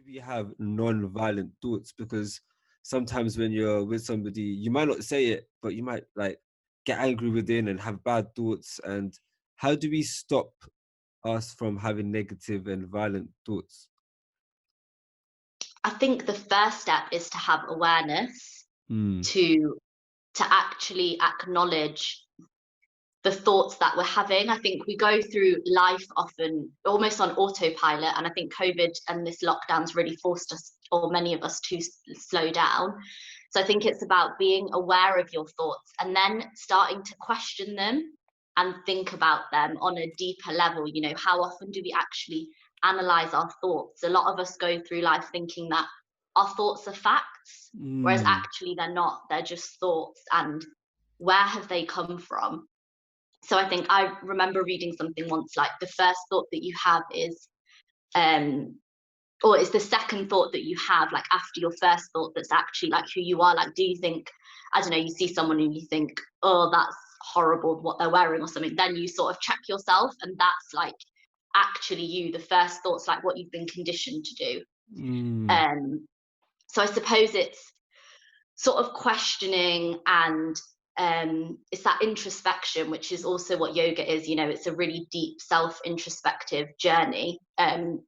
do we have non-violent thoughts? Because sometimes when you're with somebody, you might not say it, but you might like get angry within and have bad thoughts. And how do we stop us from having negative and violent thoughts? I think the first step is to have awareness, Mm. to actually acknowledge the thoughts that we're having. I think we go through life often almost on autopilot, and I think COVID and this lockdown's really forced us, or many of us, to slow down. So I think it's about being aware of your thoughts and then starting to question them and think about them on a deeper level. You know, how often do we actually analyze our thoughts? A lot of us go through life thinking that our thoughts are facts, whereas Mm. actually they're not. They're just thoughts. And where have they come from? So I think I remember reading something once, like the first thought that you have is, or it's the second thought that you have, like after your first thought, that's actually like who you are. Like, do you think, I don't know, you see someone and you think, oh, that's horrible what they're wearing or something, then you sort of check yourself, and that's like actually you. The first thought's like what you've been conditioned to do. Mm. So I suppose it's sort of questioning, and it's that introspection, which is also what yoga is. You know, it's a really deep self-introspective journey. And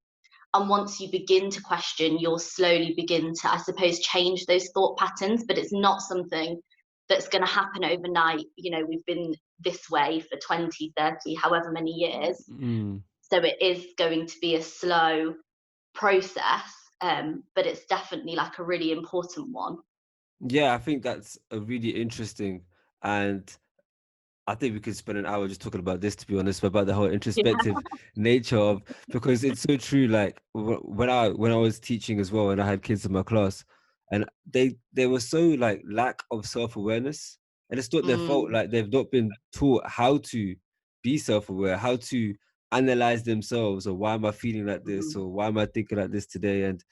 once you begin to question, you'll slowly begin to, I suppose, change those thought patterns. But it's not something that's going to happen overnight. You know, we've been this way for 20, 30, however many years. Mm. So it is going to be a slow process, but it's definitely like a really important one. Yeah, I think that's a really interesting, and I think we could spend an hour just talking about this, to be honest, about the whole Yeah. introspective nature of, because it's so true. Like when I was teaching as well, and I had kids in my class, and they were so like lack of self-awareness, and it's not their fault. Mm, Like they've not been taught how to be self-aware, how to analyze themselves, or why am I feeling like this, mm, or why am I thinking like this today? And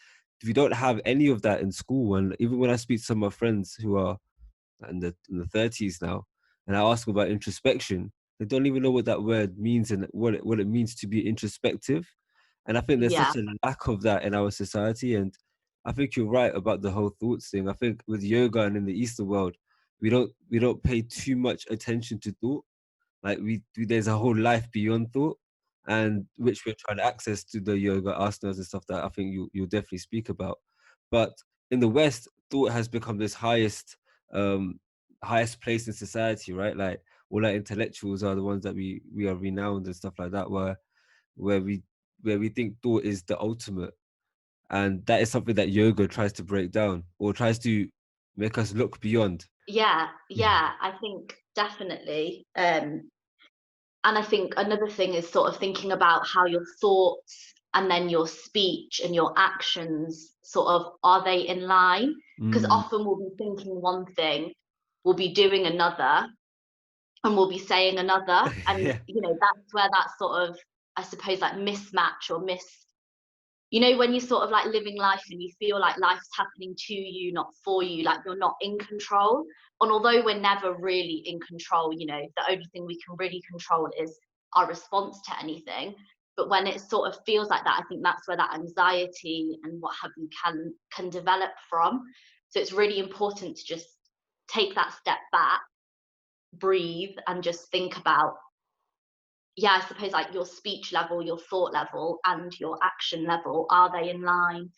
we don't have any of that in school. And even when I speak to some of my friends who are in the 30s now, and I ask them about introspection, they don't even know what that word means and what it means to be introspective. And I think there's yeah. such a lack of that in our society. And I think you're right about the whole thoughts thing. I think with yoga and in the Eastern world, we don't pay too much attention to thought. Like there's a whole life beyond thought, and which we're trying to access to the yoga asanas and stuff that I think you'll definitely speak about. But in the West, thought has become this um highest place in society, right? Like all our intellectuals are the ones that we are renowned and stuff like that, where we where we think thought is the ultimate. And that is something that yoga tries to break down, or tries to make us look beyond. Yeah, Mm. yeah, I think definitely. And I think another thing is sort of thinking about how your thoughts and then your speech and your actions sort of, are they in line? Because Mm. often we'll be thinking one thing, we'll be doing another, and we'll be saying another. And, Yeah. you know, that's where that sort of, I suppose, like mismatch or you know, when you're sort of like living life and you feel like life's happening to you, not for you, like you're not in control. And although we're never really in control, you know, the only thing we can really control is our response to anything. But when it sort of feels like that, I think that's where that anxiety and what have you can develop from. So it's really important to just take that step back, breathe, and just think about, yeah, I suppose like your speech level, your thought level, and your action level, are they in line?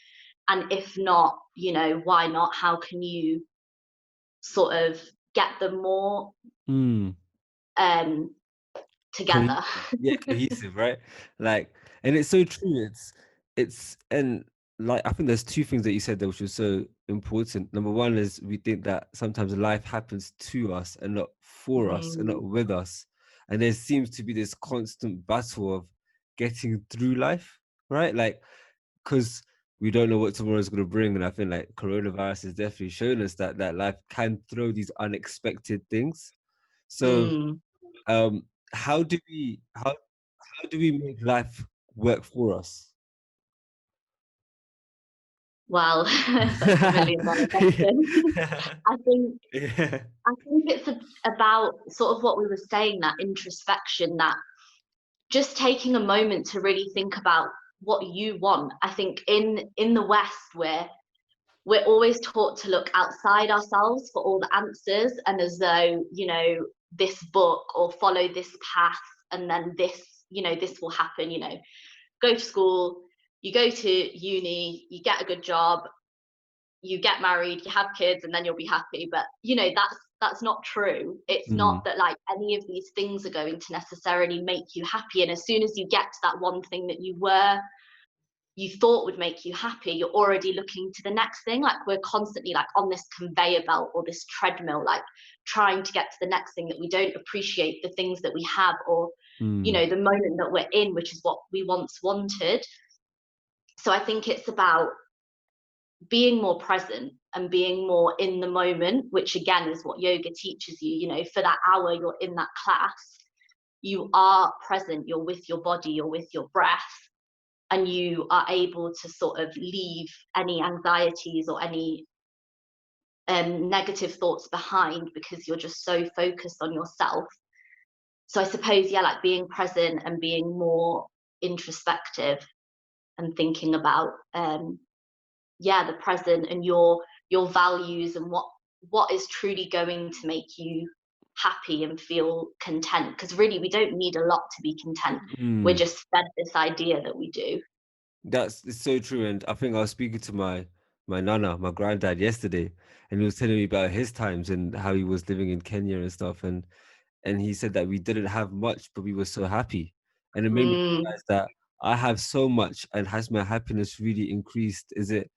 And if not, you know, why not? How can you sort of get them more Mm. um together? Yeah, cohesive, right? Like, and it's so true. And like, I think there's two things that you said there which was so important. Number one is we think that sometimes life happens to us and not for us and not Mm, with us. And there seems to be this constant battle of getting through life, right? Like, because we don't know what tomorrow is going to bring. And I think like coronavirus has definitely shown us that life can throw these unexpected things. So mm. um how do we make life work for us? Well, that's a million-dollar question. I think Yeah. I think it's about sort of what we were saying, that introspection, that just taking a moment to really think about what you want. I think in the West, we're always taught to look outside ourselves for all the answers, and as though, you know, this book or follow this path and then this, you know, this will happen. You know, go to school, you go to uni, you get a good job, you get married, you have kids, and then you'll be happy. But you know, that's not true. It's not that like any of these things are going to necessarily make you happy, and as soon as you get to that one thing that you thought would make you happy, you're already looking to the next thing. Like we're constantly like on this conveyor belt or this treadmill, like trying to get to the next thing, that we don't appreciate the things that we have, or you know, the moment that we're in, which is what we once wanted. So I think it's about being more present and being more in the moment, which again is what yoga teaches you. You know, for that hour you're in that class, you are present, you're with your body, you're with your breath, and you are able to sort of leave any anxieties or any negative thoughts behind, because you're just so focused on yourself. So I suppose, yeah, like being present and being more introspective and thinking about the present and your values and what is truly going to make you happy and feel content. Because really we don't need a lot to be content. We're just fed this idea that we do. It's so true. And I think I was speaking to my nana, my granddad, yesterday, and he was telling me about his times and how he was living in Kenya and stuff. And he said that we didn't have much, but we were so happy. And it made me realize that I have so much, and has my happiness really increased? Is it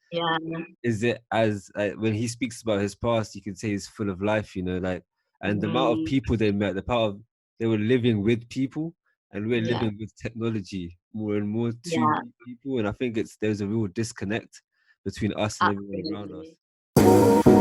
as when he speaks about his past, you can say he's full of life, you know, like, and the amount of people they met, the power of, they were living with people, and we're living with technology more and more to meet people. And I think there's a real disconnect between us and everyone around us.